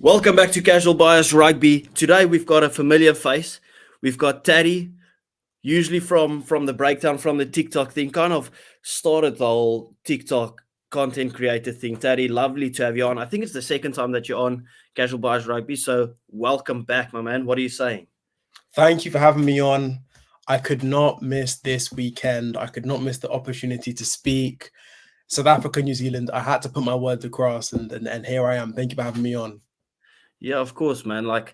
Welcome back to Casual Bias Rugby. Today we've got a familiar face. We've got Tadi, usually from the breakdown from the TikTok thing, kind of started the whole TikTok content creator thing. Tadi, lovely to have you on. I think it's the second time that you're on Casual Bias Rugby, so welcome back, my man. What are you saying? Thank you for having me on. I could not miss this weekend. I could not miss the opportunity to speak. South Africa, New Zealand, I had to put my words across, and here I am. Thank you for having me on. Yeah, of course, man. Like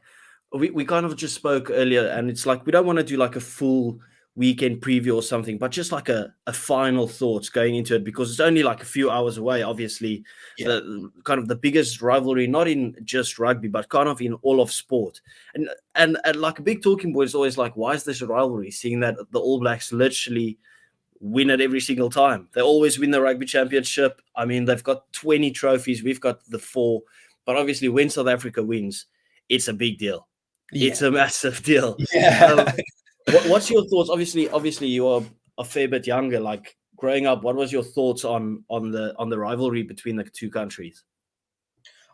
we kind of just spoke earlier, and it's like we don't want to do like a full weekend preview or something, but just like a final thoughts going into it, because it's only like a few hours away. Obviously, the kind of the biggest rivalry, not in just rugby, but kind of in all of sport. And like a big talking point is always like, why is this a rivalry? Seeing that the All Blacks literally win it every single time. They always win the rugby championship. I mean, they've got 20 trophies. We've got the 4. But obviously, when South Africa wins, it's a big deal. Yeah. It's a massive deal. Yeah. What's your thoughts? Obviously, you are a fair bit younger. Like growing up, what was your thoughts on the rivalry between the two countries?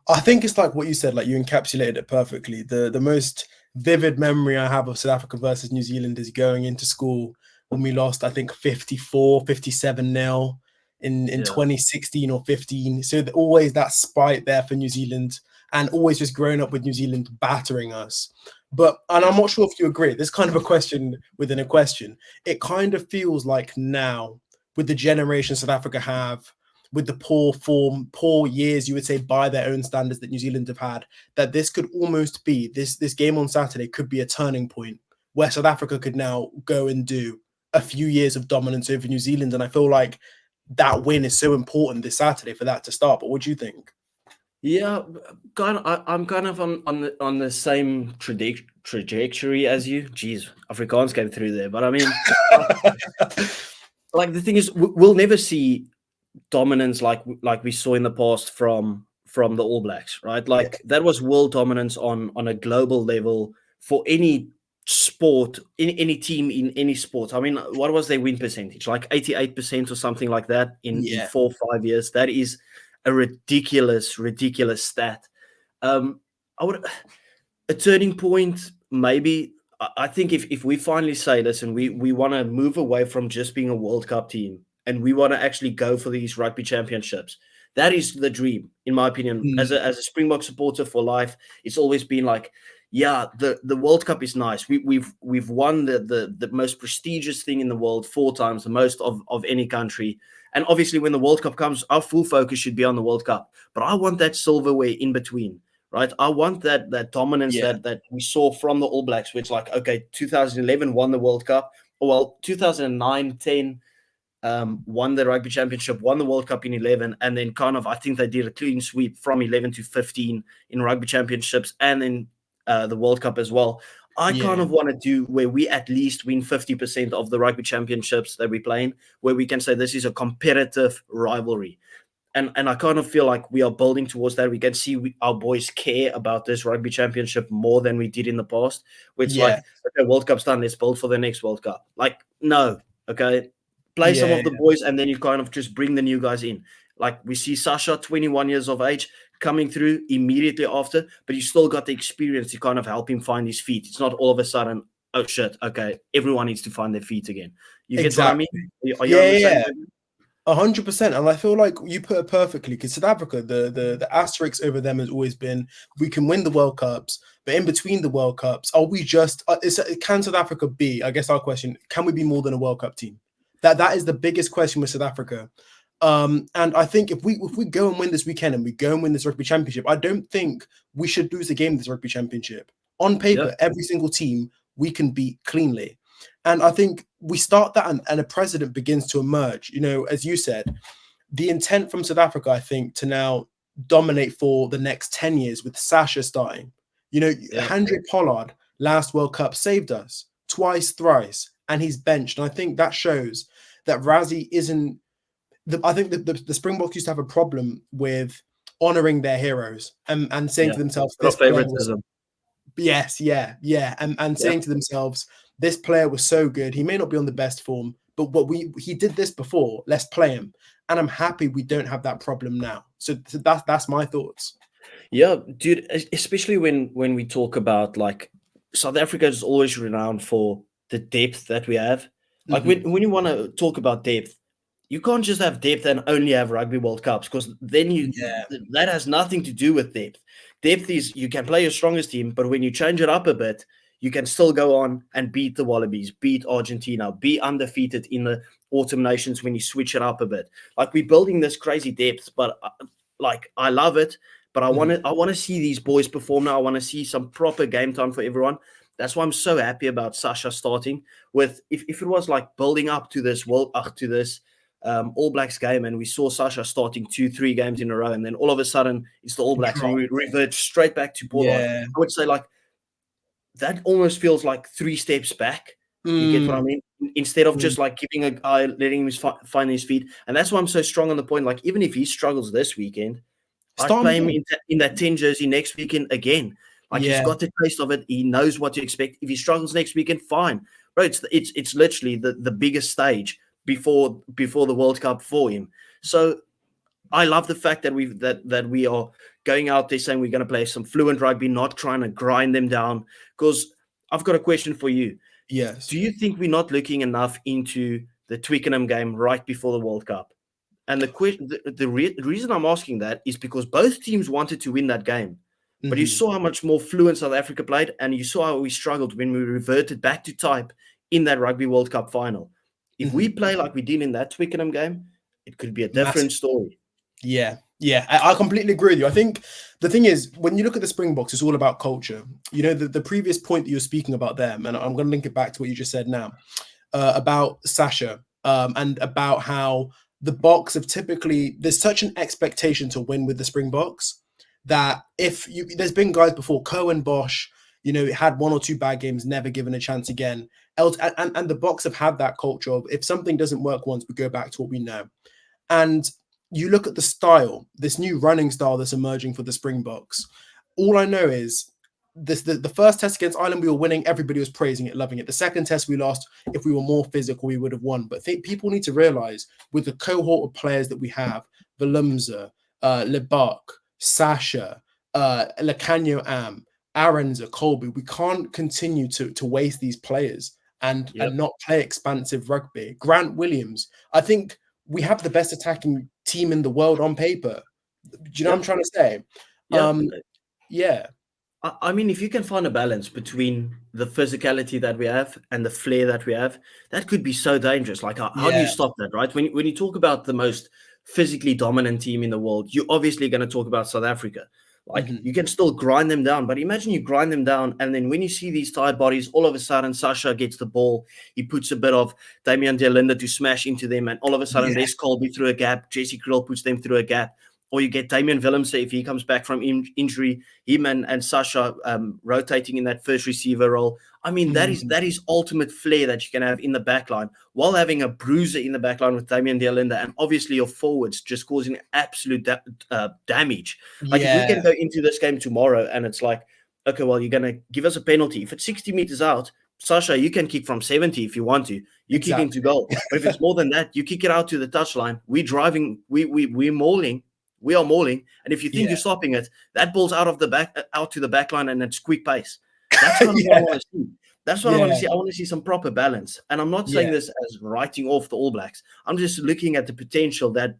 I think it's like what you said. Like you encapsulated it perfectly. The most vivid memory I have of South Africa versus New Zealand is going into school when we lost, I think 54, 57-0. In 2016 or 15. So always that spite there for New Zealand, and always just growing up with New Zealand battering us. And I'm not sure if you agree, this kind of a question within a question. It kind of feels like now, with the generation South Africa have, with the poor form, poor years, you would say, by their own standards that New Zealand have had, that this could almost be, this game on Saturday could be a turning point where South Africa could now go and do a few years of dominance over New Zealand. And I feel like that win is so important this Saturday for that to start. But what do you think? Yeah, I'm kind of on the same trajectory as you. Jeez, Afrikaans came through there, but I mean, like the thing is, we'll never see dominance like we saw in the past from the All Blacks, right? Like that was world dominance on a global level for any sport, in any team in any sport. I mean, what was their win percentage? Like 88% or something like that in 4 or 5 years. That is a ridiculous stat. A turning point, maybe. I think if we finally say, listen, we want to move away from just being a World Cup team and we want to actually go for these rugby championships. That is the dream, in my opinion. As a Springbok supporter for life, it's always been like, yeah, the World Cup is nice. We've won the most prestigious thing in the world 4 times, the most of any country. And obviously, when the World Cup comes, our full focus should be on the World Cup. But I want that silverware in between, right? I want that dominance that we saw from the All Blacks, which like, okay, 2011 won the World Cup. Well, 2009, 10 won the rugby championship, won the World Cup in 11, and then kind of I think they did a clean sweep from 11 to 15 in rugby championships, and then the World Cup as well. I kind of want to do where we at least win 50% of the rugby championships that we play in, where we can say this is a competitive rivalry. And I kind of feel like we are building towards that. We can see our boys care about this rugby championship more than we did in the past. Which like, okay, World Cup's done, let's build for the next World Cup. Like, no, okay, play some of the boys, and then you kind of just bring the new guys in. Like we see Sasha, 21 years of age, coming through immediately after, but you still got the experience to kind of help him find his feet. It's not all of a sudden, oh shit, okay, everyone needs to find their feet again. You get what I mean? Are you on the same 100%, and I feel like you put it perfectly, because South Africa, the asterisk over them has always been, we can win the World Cups, but in between the World Cups, are we just can South Africa be, I guess our question, can we be more than a World Cup team? That is the biggest question with South Africa. And I think if we go and win this weekend and we go and win this rugby championship, I don't think we should lose a game in this rugby championship. On paper, every single team we can beat cleanly. And I think we start that, and a precedent begins to emerge. You know, as you said, the intent from South Africa, I think, to now dominate for the next 10 years with Sasha starting. You know, Hendrik Pollard, last World Cup, saved us twice, thrice, and he's benched. And I think that shows that Rassie isn't... I think the Springboks used to have a problem with honouring their heroes and saying to themselves, this favoritism. Yes, and saying to themselves, this player was so good. He may not be on the best form, but he did this before. Let's play him. And I'm happy we don't have that problem now. So that's my thoughts. Yeah, dude, especially when we talk about like South Africa is always renowned for the depth that we have. Like when you want to talk about depth, you can't just have depth and only have Rugby World Cups, because then Yeah. that has nothing to do with depth. Depth is you can play your strongest team, but when you change it up a bit, you can still go on and beat the Wallabies, beat Argentina, be undefeated in the Autumn Nations when you switch it up a bit. Like we're building this crazy depth, but like I love it. But I want to see these boys perform now. I want to see some proper game time for everyone. That's why I'm so happy about Sasha starting with. If it was like building up to this All Blacks game, and we saw Sasha starting 2-3 games in a row, and then all of a sudden it's the All Blacks, and we revert straight back to Pollard. Yeah. I would say like that almost feels like 3 steps back. You get what I mean? Instead of just like keeping a guy, letting him find his feet. And that's why I'm so strong on the point. Like even if he struggles this weekend, I'd play him in that 10 jersey next weekend again. Like he's got the taste of it. He knows what to expect. If he struggles next weekend, fine. Bro, it's literally the biggest stage before the World Cup for him. So I love the fact that we are going out there saying we're going to play some fluent rugby, not trying to grind them down. Because I've got a question for you. Yes. Do you think we're not looking enough into the Twickenham game right before the World Cup? And the reason I'm asking that is because both teams wanted to win that game. But you saw how much more fluent South Africa played, and you saw how we struggled when we reverted back to type in that Rugby World Cup final. If we play like we did in that Twickenham game, it could be a different story. Yeah, I completely agree with you. I think the thing is, when you look at the Springboks, it's all about culture. You know, the previous point that you're speaking about them, and I'm going to link it back to what you just said now, about Sasha, and about how the Boks have typically, there's such an expectation to win with the Springboks that there's been guys before, Cohen Bosch, you know, had 1 or 2 bad games, never given a chance again. And the Boks have had that culture of, if something doesn't work once, we go back to what we know. And you look at the style, this new running style that's emerging for the Springboks. All I know is the first test against Ireland, we were winning. Everybody was praising it, loving it. The second test we lost. If we were more physical, we would have won. But people need to realize, with the cohort of players that we have, Valumza, Lebak, Sasha, Lacanio Am, Aronza, Colby, we can't continue to waste these players and not play expansive rugby. Grant Williams, I think we have the best attacking team in the world on paper. Do you know what I'm trying to say? Yeah. I mean, if you can find a balance between the physicality that we have and the flair that we have, that could be so dangerous. Like, how do you stop that, right? When you talk about the most physically dominant team in the world, you're obviously going to talk about South Africa. Like, you can still grind them down, but imagine you grind them down, and then when you see these tired bodies, all of a sudden Sasha gets the ball, he puts a bit of Damian Delinda to smash into them, and all of a sudden Les Colby through a gap, Jesse Krill puts them through a gap, or you get Damian Willemse if he comes back from injury, him and Sasha rotating in that first receiver role. I mean, that is ultimate flair that you can have in the back line, while having a bruiser in the back line with Damian Delinda, and obviously your forwards just causing absolute damage. Like, if we can go into this game tomorrow and it's like, okay, well, you're going to give us a penalty. If it's 60 meters out, Sasha, you can kick from 70 if you want to. You kick into goal. But if it's more than that, you kick it out to the touchline. We're driving, we're mauling. We are mauling, and if you think you're stopping it, that ball's out to the back line, and it's quick pace. That's kind of what I want to see. That's what I want to see. I want to see some proper balance. And I'm not saying this as writing off the All Blacks. I'm just looking at the potential that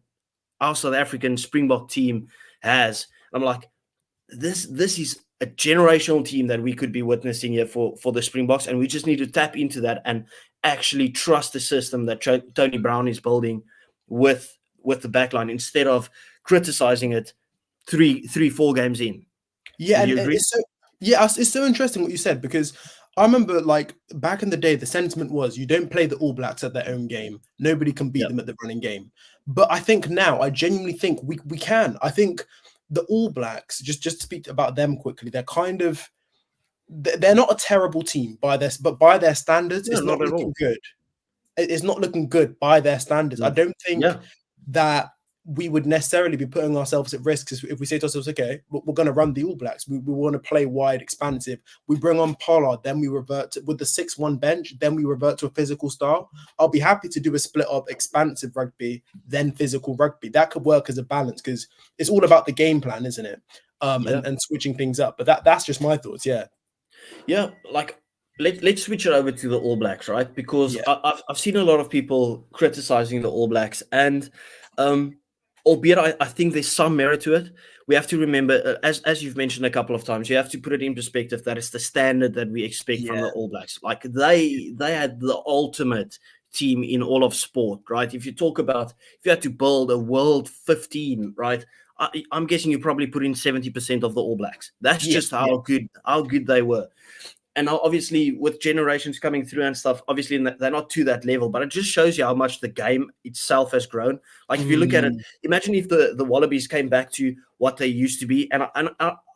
our South African Springbok team has. I'm like, this is a generational team that we could be witnessing here for the Springboks, and we just need to tap into that and actually trust the system that Tony Brown is building with the backline, instead of criticizing it 3-4 games in. And it's so interesting what you said, because I remember, like, back in the day, the sentiment was, you don't play the All Blacks at their own game. Nobody can beat them at the running game. But I think now, I genuinely think we can. I think the All Blacks, just to speak about them quickly, they're kind of, they're not a terrible team by their standards, it's not looking good. It's not looking good by their standards. I don't think that we would necessarily be putting ourselves at risk if we say to ourselves, okay, we're going to run the All Blacks. We want to play wide, expansive. We bring on Pollard, then we revert with the 6-1 bench, then we revert to a physical style. I'll be happy to do a split of expansive rugby, then physical rugby. That could work as a balance, because it's all about the game plan, isn't it? and switching things up. But that's just my thoughts. Yeah. Yeah, like let's switch it over to the All Blacks, right? Because Yeah. I've seen a lot of people criticizing the All Blacks, and albeit I think there's some merit to it. We have to remember, as you've mentioned a couple of times, you have to put it in perspective that it's the standard that we expect from the All Blacks. Like they had the ultimate team in all of sport, right? If you had to build a world 15, right? I'm guessing you probably put in 70% of the All Blacks. That's just how good they were. And now, obviously, with generations coming through and stuff, obviously they're not to that level, but it just shows you how much the game itself has grown. Like if you look at it, imagine if the Wallabies came back to what they used to be. And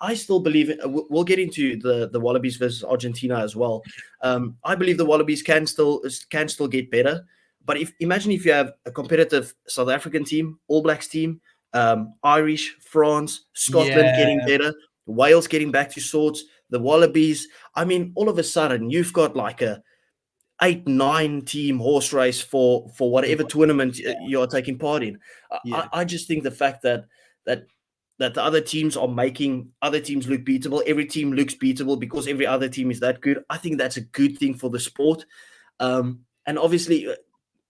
I still believe it. We'll get into the Wallabies versus Argentina as well. I believe the Wallabies can still get better. But imagine if you have a competitive South African team, All Blacks team, Irish, France, Scotland getting better, Wales getting back to sorts, the Wallabies. I mean, all of a sudden, you've got like a 8-9 team horse race for whatever tournament you're taking part in. I just think the fact that the other teams are making other teams look beatable. Every team looks beatable because every other team is that good. I think that's a good thing for the sport. And obviously,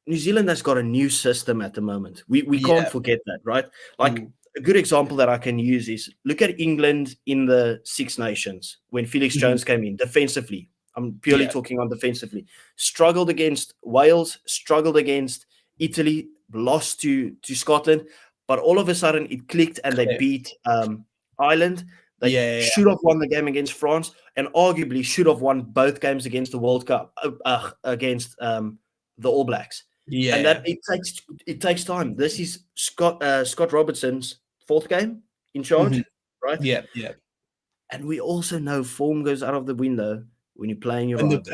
New Zealand has got a new system at the moment. We can't forget that, right? Like a good example that I can use is look at England in the Six Nations when Felix Jones came in defensively. I'm purely talking on defensively. Struggled against Wales, struggled against Italy, lost to Scotland, but all of a sudden it clicked and they beat Ireland. They should have won the game against France and arguably should have won both games against the World Cup against the All Blacks. And that it takes time. This is Scott Robertson's 4th game in charge, right? Yeah. And we also know form goes out of the window when you're playing your rivals.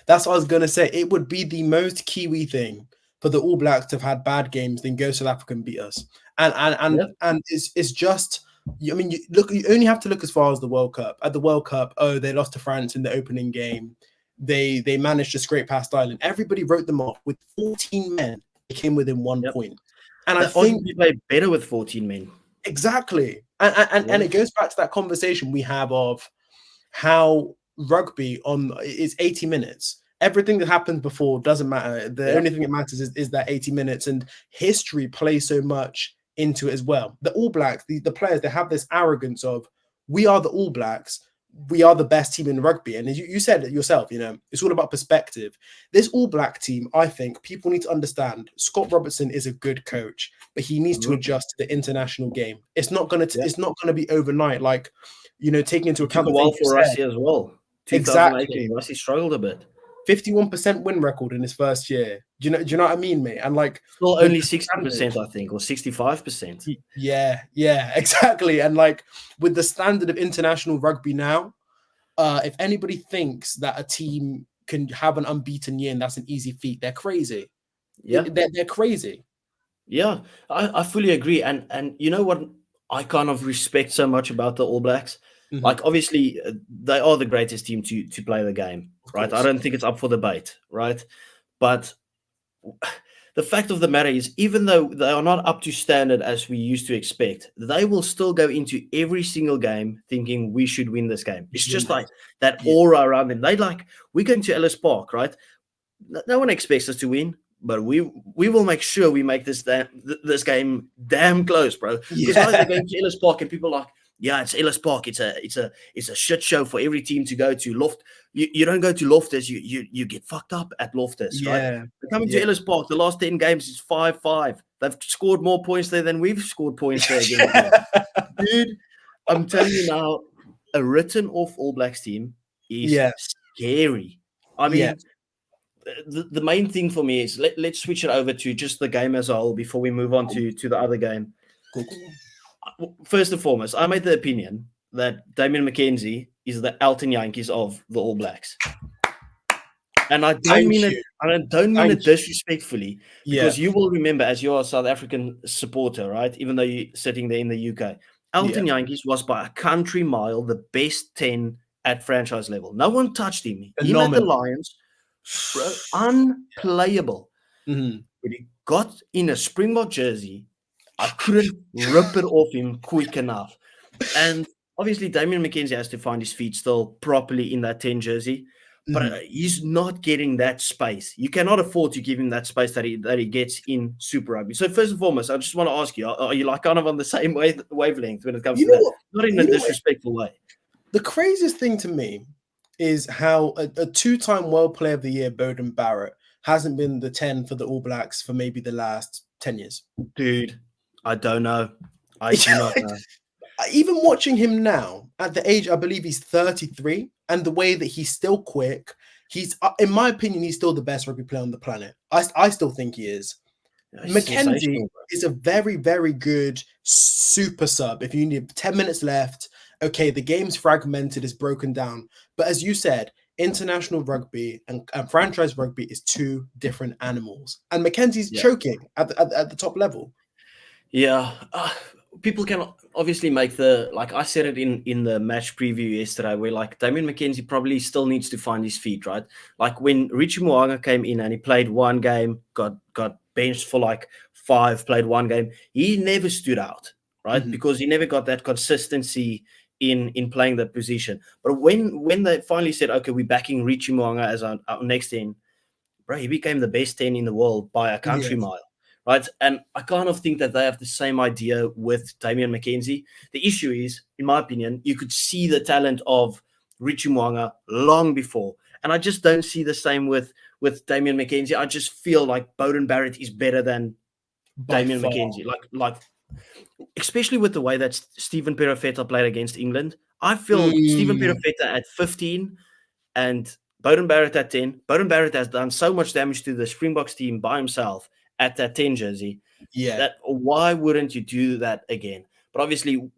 That's what I was gonna say. It would be the most Kiwi thing for the All Blacks to have had bad games, then go South Africa and beat us. And it's just. I mean, you only have to look as far as the World Cup. At the World Cup, they lost to France in the opening game. They managed to scrape past Ireland. Everybody wrote them off. With 14 men, they came within 1 point. And I think we played better with 14 men. Exactly. And it goes back to that conversation we have of how rugby is 80 minutes. Everything that happens before doesn't matter. The only thing that matters is that 80 minutes, and history plays so much into it as well. The All Blacks, the players, they have this arrogance of, we are the All Blacks, we are the best team in rugby. And as you said it yourself, it's all about perspective. This All Black team, I think people need to understand, Scott Robertson is a good coach, but he needs to adjust to the international game. It's not going to be overnight. Like, taking into account the while for Russia as well. 2018, Russia struggled a bit. 51% win record in his first year. Do you know what I mean, mate? And like, still only 60%, I think, or 65%. Yeah, exactly. And like, with the standard of international rugby now, if anybody thinks that a team can have an unbeaten year and that's an easy feat, they're crazy. Yeah, they're crazy. Yeah, I fully agree. And you know what I kind of respect so much about the All Blacks? Like, obviously, they are the greatest team to play the game, right? I don't think it's up for debate, right? But the fact of the matter is, even though they are not up to standard as we used to expect, they will still go into every single game thinking we should win this game. It's just like that aura around them. We're going to Ellis Park, right? No one expects us to win, but we will make sure we make this game damn close, bro. Because guys are going to Ellis Park and people are like, yeah, it's Ellis Park. It's a shit show for every team to go to. You don't go to Loftus, you get fucked up at Loftus, right? They're coming to Ellis Park. The last 10 games is 5-5. They've scored more points there than we've scored points there again. Dude, I'm telling you now, a written off All Blacks team is scary. I mean, the main thing for me is let's switch it over to just the game as a whole before we move on to the other game. Cool. First and foremost, I made the opinion that Damian McKenzie is the Elton Yankees of the All Blacks, and I don't mean it disrespectfully, because you will remember, as you're a South African supporter, right? Even though you're sitting there in the UK, Elton Yankees was by a country mile the best 10 at franchise level. No one touched him. Even at the Lions, bro, unplayable. When he got in a Springbok jersey, I couldn't rip it off him quick enough. And obviously, Damian McKenzie has to find his feet still properly in that 10 jersey, but he's not getting that space. You cannot afford to give him that space that he gets in Super Rugby. So first and foremost, I just want to ask you: are you like kind of on the same wavelength when it comes to that? Not in a disrespectful way. The craziest thing to me is how a two-time World Player of the Year, Beauden Barrett, hasn't been the 10 for the All Blacks for maybe the last 10 years. Dude, I don't know. I do not know. Even watching him now, at the age, I believe he's 33, and the way that he's still quick, he's, in my opinion, he's still the best rugby player on the planet. I still think he is. McKenzie is a very, very good super sub. If you need 10 minutes left, okay, the game's fragmented, is broken down. But as you said, international rugby and franchise rugby is two different animals. And McKenzie's choking at the top level. Yeah. People can obviously make the, like I said it in the match preview yesterday, where like Damian McKenzie probably still needs to find his feet, right? Like when Richie Mo'unga came in and he played one game, got benched for like 5, played one game, he never stood out, right? Because he never got that consistency in playing that position. But when they finally said, okay, we're backing Richie Mo'unga as our next 10, bro, he became the best 10 in the world by a country mile. Right. And I kind of think that they have the same idea with Damian McKenzie. The issue is, in my opinion, you could see the talent of Richie Mo'unga long before. And I just don't see the same with Damian McKenzie. I just feel like Beauden Barrett is better than Damian McKenzie. Like, especially with the way that Stephen Perofeta played against England. I feel Stephen Perofeta at 15 and Beauden Barrett at 10. Beauden Barrett has done so much damage to the Springboks team by himself at that 10 jersey. That why wouldn't you do that again? But obviously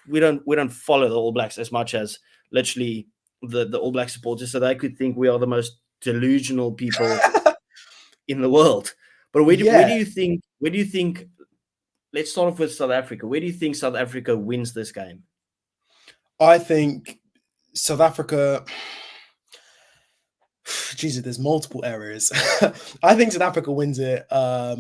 we don't follow the All Blacks as much as literally the All Black supporters, so they could think we are the most delusional people in the world. But where do you think, let's start off with South Africa. Where do you think South Africa wins this game? I think South Africa, Jesus, there's multiple areas. I think South Africa wins it. I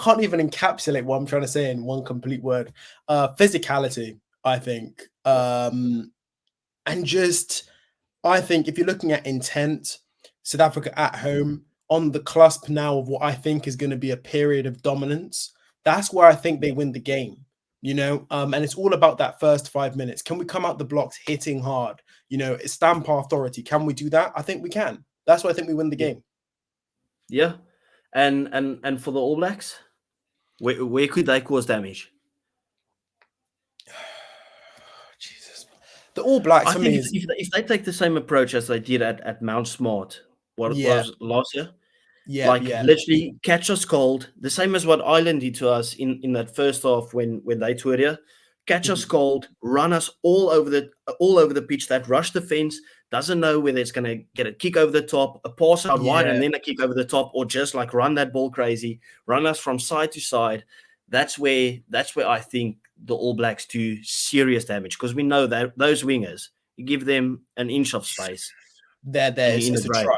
can't even encapsulate what I'm trying to say in one complete word. Physicality, I think. And just, I think if you're looking at intent, South Africa at home, on the cusp now of what I think is going to be a period of dominance, that's where I think they win the game. You know, and it's all about that first 5 minutes. Can we come out the blocks hitting hard? You know, stamp our authority. Can we do that? I think we can. That's why I think we win the game. Yeah. And for the All Blacks, where could they cause damage? Jesus. The All Blacks, I think if they take the same approach as they did at Mount Smart, was last year, literally catch us cold, the same as what Ireland did to us in that first half when they toured here. Catch us cold, run us all over the pitch. That rush defense doesn't know whether it's going to get a kick over the top, a pass out wide, and then a kick over the top, or just like run that ball crazy, run us from side to side. That's where I think the All Blacks do serious damage, because we know that those wingers, you give them an inch of space, it's a try.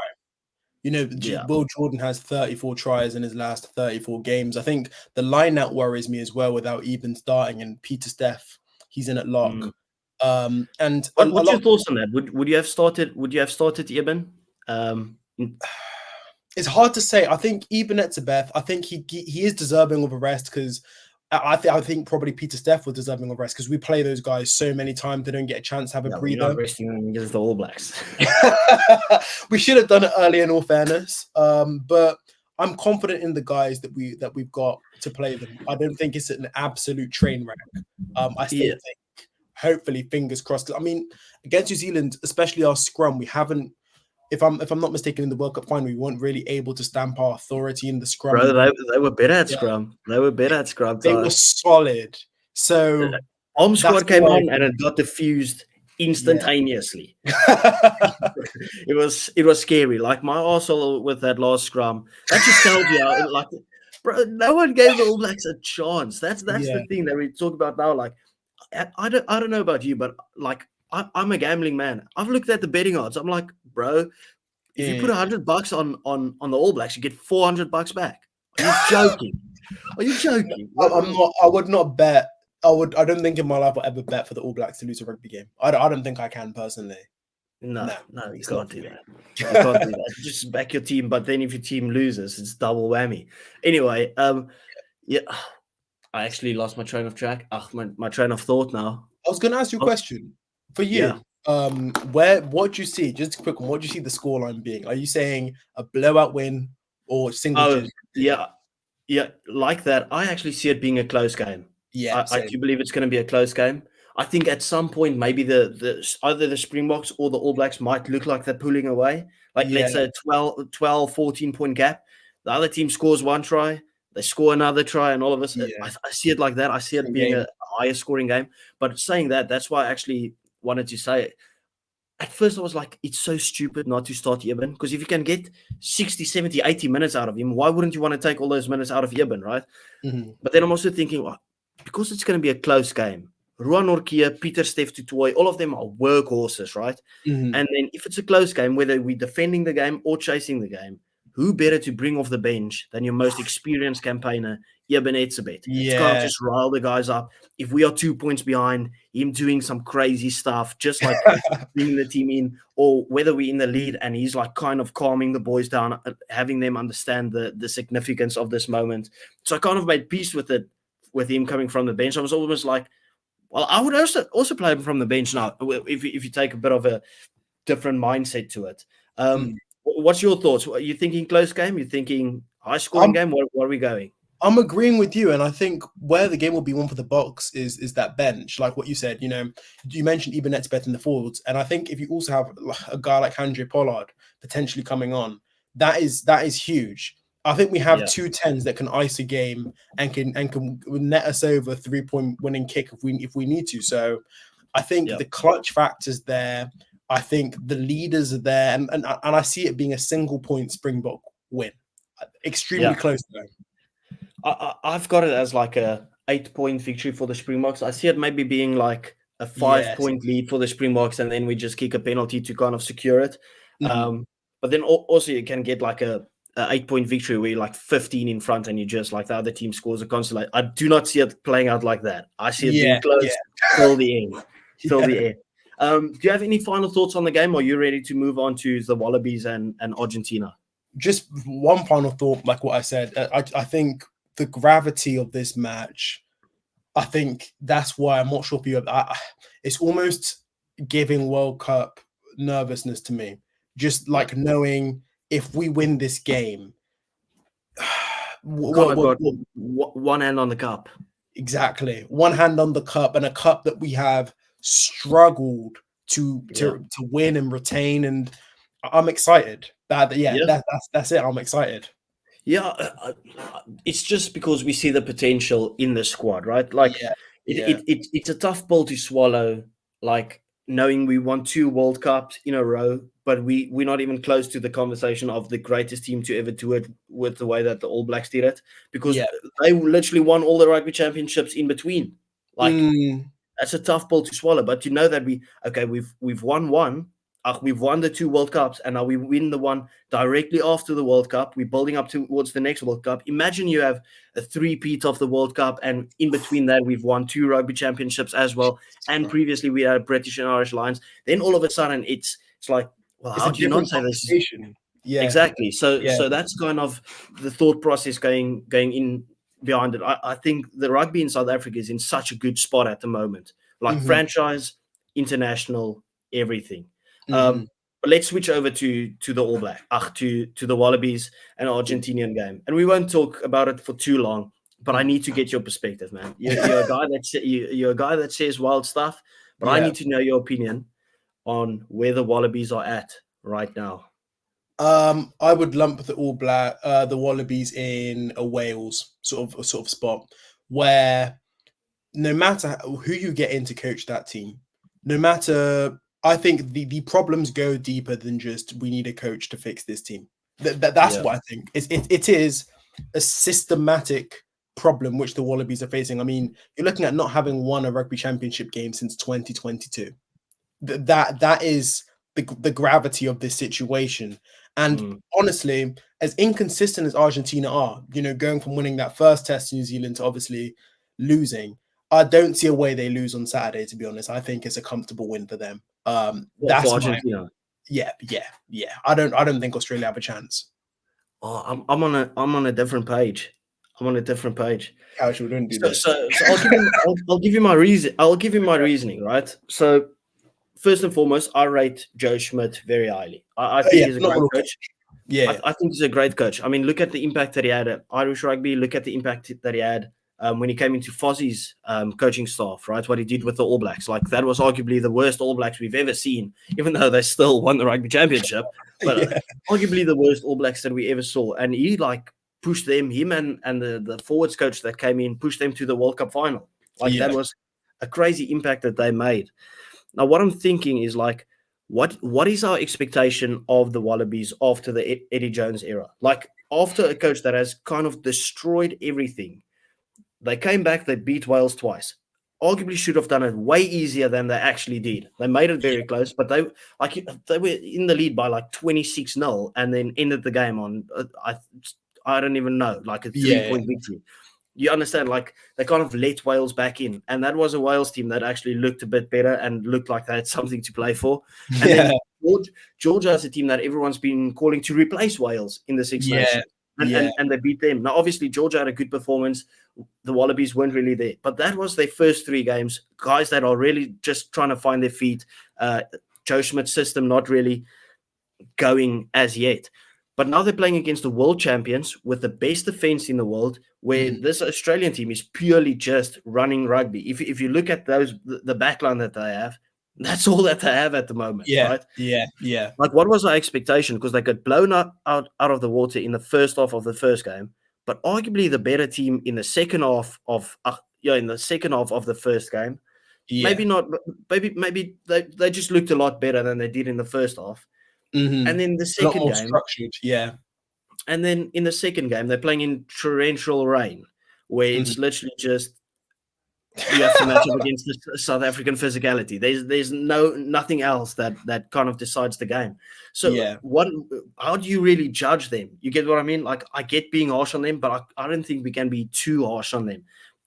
You know, Will Jordan has 34 tries in his last 34 games. I think the line-out worries me as well without even starting. And Peter Steph, he's in at lock. And what's your thoughts on that? Would you have started? Would you have started Eben? It's hard to say. I think Eben Etzebeth, I think he is deserving of a rest, because I think probably Peter Steph was deserving of rest, because we play those guys so many times they don't get a chance to have a breather. We're not resting them against the All Blacks. We should have done it early, in all fairness. But I'm confident in the guys that we've got to play them. I don't think it's an absolute train wreck. I still think, hopefully, fingers crossed. I mean, against New Zealand, especially our scrum, we haven't. If I'm not mistaken, in the World Cup final, we weren't really able to stamp our authority in the scrum. Bro, they were better at scrum. They were better at scrum. They were solid. So Bomb squad came on and it got diffused instantaneously. It was scary. Like my arsehole with that last scrum. That just tells you, like, bro, no one gave the All Blacks a chance. That's the thing that we talk about now. Like, I don't know about you, but like, I'm a gambling man. I've looked at the betting odds. I'm like, bro, if you put $100 on the All Blacks, you get $400 back. Are you joking? Are you joking? I'm not. I would not bet I don't think in my life I'll ever bet for the All Blacks to lose a rugby game. I don't think I can personally. No, you it's can't not do for me. that. You can't do that. Just back your team, but then if your team loses, it's double whammy. Anyway, yeah, I actually lost my train of track. My train of thought now. I was going to ask you a question for you. Yeah. What do you see? Just a quick one. What do you see the scoreline being? Are you saying a blowout win or single digit? Yeah, like that. I actually see it being a close game. Yeah, I do believe it's going to be a close game. I think at some point maybe the either the Springboks or the All Blacks might look like they're pulling away. Like let's say a 12, 14 point gap. The other team scores one try, they score another try, and all of us. I see it like that. I see it being a higher scoring game. But saying that, that's why I actually wanted to say it. At first I was like, it's so stupid not to start Eben, because if you can get 60, 70, 80 minutes out of him, why wouldn't you want to take all those minutes out of Eben, right? Mm-hmm. But then I'm also thinking, well, because it's going to be a close game, Ruan Orkia, Pieter Steph Tutoy, all of them are workhorses, right? Mm-hmm. And then if it's a close game, whether we're defending the game or chasing the game, who better to bring off the bench than your most experienced campaigner, Eben Etzebeth? It's kind of just rile the guys up. If we are 2 points behind, him doing some crazy stuff, just like bringing the team in, or whether we're in the lead and he's like kind of calming the boys down, having them understand the significance of this moment. So I kind of made peace with it, with him coming from the bench. I was almost like, well, I would also play him from the bench now if you take a bit of a different mindset to it. What's your thoughts? Are you thinking close game? You're thinking high scoring game? Where are we going? I'm agreeing with you, and I think where the game will be won for the Boks is that bench, like what you said. You know, you mentioned Eben Etzebeth in the forwards, and I think if you also have a guy like Handré Pollard potentially coming on, that is huge. I think we have 2 10s that can ice a game and can net us over a 3-point winning kick if we need to. So I think the clutch factor's there. I think the leaders are there, and I see it being a single point Springbok win, extremely close though. I've got it as like a 8-point victory for the Springboks. I see it maybe being like a 5-point lead for the Springboks, and then we just kick a penalty to kind of secure it. Mm-hmm. But then also you can get like a 8-point victory where you're like 15 in front and you just like the other team scores a consolation. I do not see it playing out like that. I see it being close till the end. Till the end. Do you have any final thoughts on the game, or are you ready to move on to the Wallabies and Argentina? Just one final thought, like what I said. I think the gravity of this match, I think that's why I'm not sure if you have. It's almost giving World Cup nervousness to me. Just like knowing if we win this game, got one hand on the cup. Exactly, one hand on the cup, and a cup that we have struggled to win and retain. And I'm excited. That's it. I'm excited. Yeah, it's just because we see the potential in the squad, right? Like, it's a tough pill to swallow, like knowing we won 2 World Cups in a row, but we're not even close to the conversation of the greatest team to ever do it with the way that the All Blacks did it, because they literally won all the rugby championships in between. Like, that's a tough pill to swallow, but you know that we've won one. We've won the 2 World Cups, and now we win the one directly after the World Cup. We're building up towards the next World Cup. Imagine you have a 3-peat of the World Cup, and in between that, we've won 2 rugby championships as well. And previously, we had British and Irish Lions. Then all of a sudden, it's like, well, how do you not say this? Yeah, exactly. So that's kind of the thought process going in behind it. I think the rugby in South Africa is in such a good spot at the moment, like franchise, international, everything. But let's switch over to the All Black, to the Wallabies and Argentinian game, and we won't talk about it for too long. But I need to get your perspective, man. You're a guy that says wild stuff, but I need to know your opinion on where the Wallabies are at right now. I would lump the the Wallabies in a Wales sort of spot, where no matter who you get in to coach that team, no matter. I think the problems go deeper than just we need a coach to fix this team. That's what I think. It is a systematic problem which the Wallabies are facing. I mean, you're looking at not having won a rugby championship game since 2022. That is the gravity of this situation. And honestly, as inconsistent as Argentina are, you know, going from winning that first test in New Zealand to obviously losing, I don't see a way they lose on Saturday, to be honest. I think it's a comfortable win for them. Well, for That's Argentina. yeah. I don't think Australia have a chance. Oh, I'm on a different page. I'm on a different page. Casual, don't do So, this. so I'll give you my reason. I'll give you my reasoning, right? So, first and foremost, I rate Joe Schmidt very highly. I think he's a great coach. Yeah, I think he's a great coach. I mean, look at the impact that he had at Irish Rugby. Look at the impact that he had when he came into Fozzie's coaching staff, right? What he did with the All Blacks. Like, that was arguably the worst All Blacks we've ever seen, even though they still won the rugby championship. But arguably the worst All Blacks that we ever saw. And he, like, pushed them, him and the forwards coach that came in, pushed them to the World Cup final. Like, that was a crazy impact that they made. Now, what I'm thinking is, like, what is our expectation of the Wallabies after the Eddie Jones era? Like, after a coach that has kind of destroyed everything, they came back, they beat Wales twice. Arguably should have done it way easier than they actually did. They made it very close, but they were in the lead by like 26-0 and then ended the game on I don't even know, like a 3-point victory. You understand, like, they kind of let Wales back in. And that was a Wales team that actually looked a bit better and looked like they had something to play for. And then Georgia is a team that everyone's been calling to replace Wales in the Six Nations. And they beat them. Now, obviously, Georgia had a good performance. The Wallabies weren't really there. But that was their first 3 games. Guys that are really just trying to find their feet. Joe Schmidt's system not really going as yet. But now they're playing against the world champions with the best defense in the world, where this Australian team is purely just running rugby. If you look at the backline that they have, that's all that they have at the moment, right? Yeah. Like, what was our expectation? Because they got blown out of the water in the first half of the first game, but arguably the better team in the second half of the first game. Maybe not. Maybe they just looked a lot better than they did in the first half. And then the second game, and then in the second game, they're playing in torrential rain, where it's literally just you have to match up against the South African physicality. There's nothing else that kind of decides the game. So how do you really judge them? You get what I mean? Like, I get being harsh on them, but I don't think we can be too harsh on them.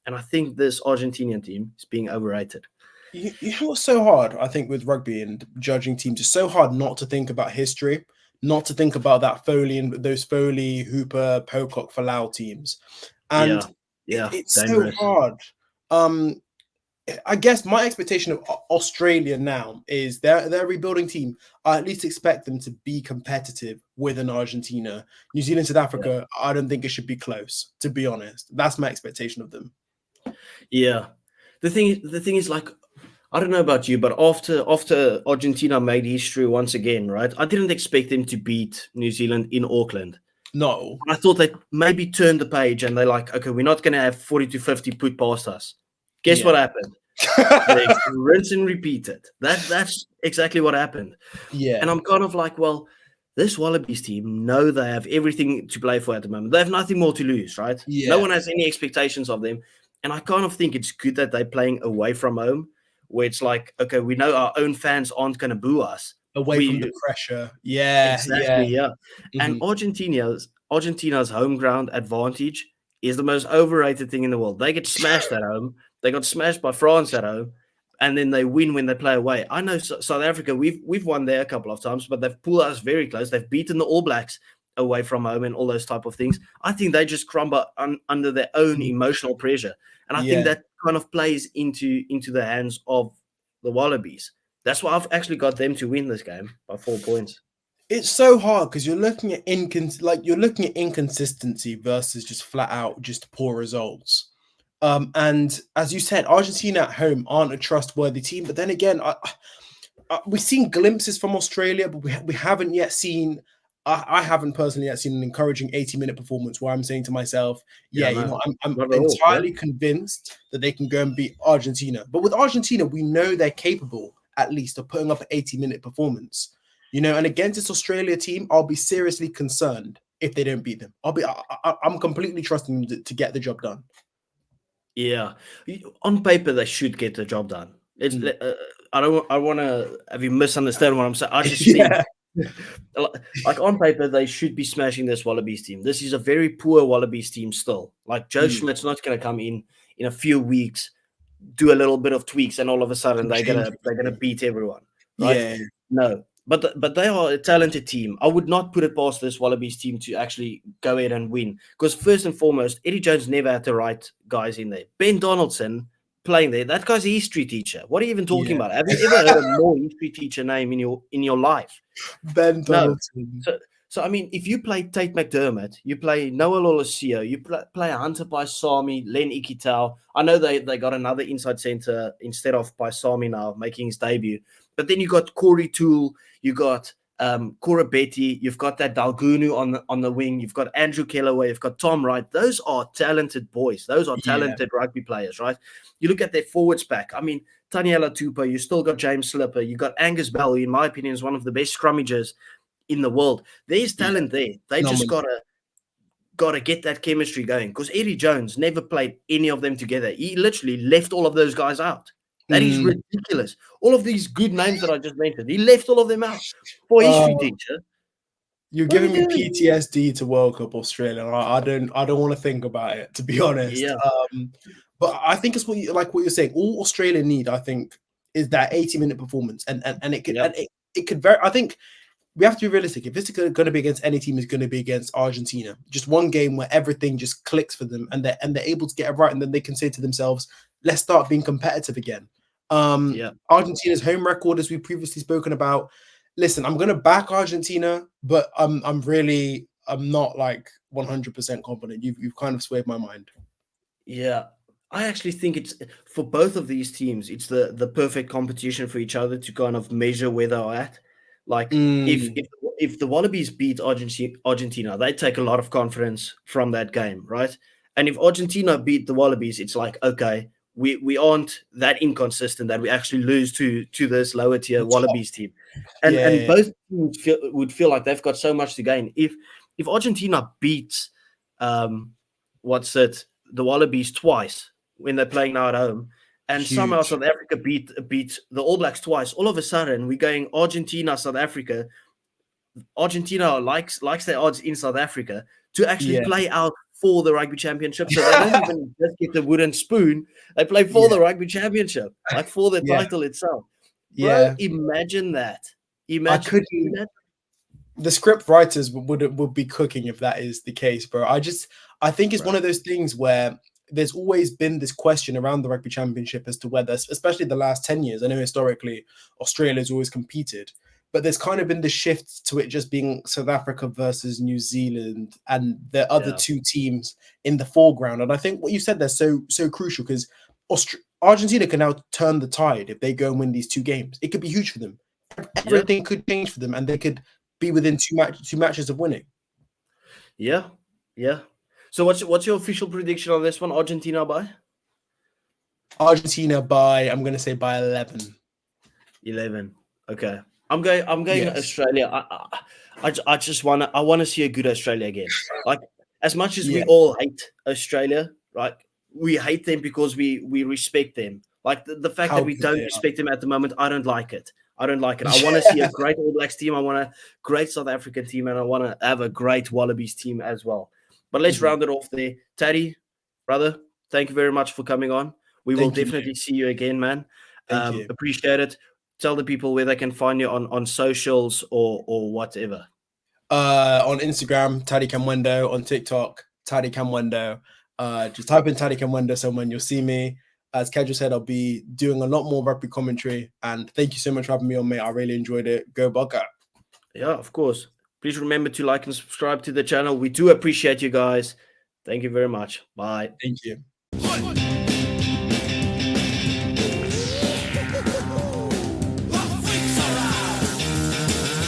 And I think this Argentinian team is being overrated. You know what's so hard, I think, with rugby and judging teams? It's so hard not to think about history, not to think about that Foley and those Foley, Hooper, Pocock, Falau teams. And it's dangerous. So hard. I guess my expectation of Australia now is they're a rebuilding team. I at least expect them to be competitive with an Argentina. New Zealand, South Africa, I don't think it should be close, to be honest. That's my expectation of them. Yeah. The thing is, like, I don't know about you, but after Argentina made history once again, right? I didn't expect them to beat New Zealand in Auckland. No. I thought they maybe turned the page and they're like, okay, we're not going to have 40 to 50 put past us. Guess what happened? They rinse and repeat it. That's exactly what happened. Yeah. And I'm kind of like, well, this Wallabies team know they have everything to play for at the moment. They have nothing more to lose, right? Yeah. No one has any expectations of them. And I kind of think it's good that they're playing away from home, where it's like, okay, we know our own fans aren't going to boo us. Away from the pressure. Yeah. Exactly, And Argentina's home ground advantage is the most overrated thing in the world. They get smashed at home. They got smashed by France at home, and then they win when they play away. I know South Africa, we've won there a couple of times, but they've pulled us very close. They've beaten the All Blacks away from home and all those type of things. I think they just crumble under their own emotional pressure. And I think that kind of plays into the hands of the Wallabies. That's why I've actually got them to win this game by 4 points. It's so hard because you're looking at inconsistency versus just flat out just poor results. And as you said, Argentina at home aren't a trustworthy team. But then again, we've seen glimpses from Australia, but we haven't yet seen. I haven't personally yet seen an encouraging 80-minute performance where I'm saying to myself, I'm entirely convinced that they can go and beat Argentina. But with Argentina, we know they're capable at least of putting up an 80-minute performance. And against this Australia team, I'll be seriously concerned if they don't beat them. I'm completely trusting them to get the job done. Yeah, on paper they should get the job done. It's I want to have you misunderstand what I'm saying. I just think like on paper they should be smashing this Wallabies team. This is a very poor Wallabies team still. Like Joe Schmidt's not going to come in a few weeks do a little bit of tweaks and all of a sudden they're gonna beat everyone, right? Yeah. No, but they are a talented team. I would not put it past this Wallabies team to actually go ahead and win, because first and foremost, Eddie Jones never had the right guys in there. Ben Donaldson playing there, that guy's a history teacher. What are you even talking about? Have you ever heard a more history teacher name in your life? Ben Donaldson. No. So I mean, if you play Tate McDermott, you play Noah Lolosio, you play Hunter Paisami, Len Ikitau. I know they got another inside center instead of Paisami now making his debut. But then you got Corey Toole, you got Cora Betty, you've got that Dalgunu on the wing, you've got Andrew Kellaway, you've got Tom Wright. Those are talented boys. Those are talented rugby players, right? You look at their forwards back. I mean, Taniela Tupa, you still got James Slipper, you got Angus Bell, who in my opinion is one of the best scrummagers in the world. There's talent there. They just gotta get that chemistry going, because Eddie Jones never played any of them together. He literally left all of those guys out. That is ridiculous. All of these good names that I just mentioned, he left all of them out. For history teacher, you're giving me PTSD to World Cup Australia. I don't want to think about it, to be honest. Yeah. But I think it's what you're saying. All Australia need, I think, is that 80-minute performance, and it could it could very. I think we have to be realistic. If it's going to be against any team, it's going to be against Argentina. Just one game where everything just clicks for them, and they're able to get it right, and then they can say to themselves, "Let's start being competitive again." Argentina's home record, as we've previously spoken about. Listen, I'm going to back Argentina, but I'm not like 100% confident. You've kind of swayed my mind. Yeah, I actually think it's, for both of these teams, it's the perfect competition for each other to kind of measure where they're at. Like if the Wallabies beat Argentina, they take a lot of confidence from that game, right? And if Argentina beat the Wallabies, it's like, okay, we aren't that inconsistent that we actually lose to this lower tier Wallabies team. And both teams would feel like they've got so much to gain. If Argentina beats the Wallabies twice when they're playing now at home, and somehow South Africa beat the All Blacks twice, all of a sudden we're going Argentina, South Africa. Argentina likes their odds in South Africa to actually play out for the rugby championship. So they don't even just get the wooden spoon. They play for the rugby championship, like for the title itself. Bro, imagine that. Imagine that. The script writers would be cooking if that is the case, bro. I think it's one of those things where there's always been this question around the rugby championship as to whether, especially the last 10 years, I know historically Australia's always competed, but there's kind of been the shift to it just being South Africa versus New Zealand and the other two teams in the foreground. And I think what you said there so crucial, because Argentina can now turn the tide if they go and win these two games. It could be huge for them. Everything could change for them, and they could be within two matches of winning. Yeah. So what's your official prediction on this one? Argentina by? Argentina by, I'm going to say by 11. 11. Okay. I'm going Australia. I just want to see a good Australia again. Like, as much as we all hate Australia, right? We hate them because we respect them. Like the fact that we don't respect them at the moment, I don't like it. I want to see a great All Blacks team. I want a great South African team, and I want to have a great Wallabies team as well. But let's round it off there. Taddy, brother, thank you very much for coming on. We will definitely see you again, man. Appreciate it. Tell the people where they can find you on socials or whatever. On Instagram, Tadi Kamwendo. On TikTok, Tadi Kamwendo. Just type in Tadi Kamwendo somewhere and you'll see me. As Casual said, I'll be doing a lot more rugby commentary. And thank you so much for having me on, mate. I really enjoyed it. Go Bugger. Yeah, of course. Please remember to like and subscribe to the channel. We do appreciate you guys. Thank you very much. Bye. Thank you.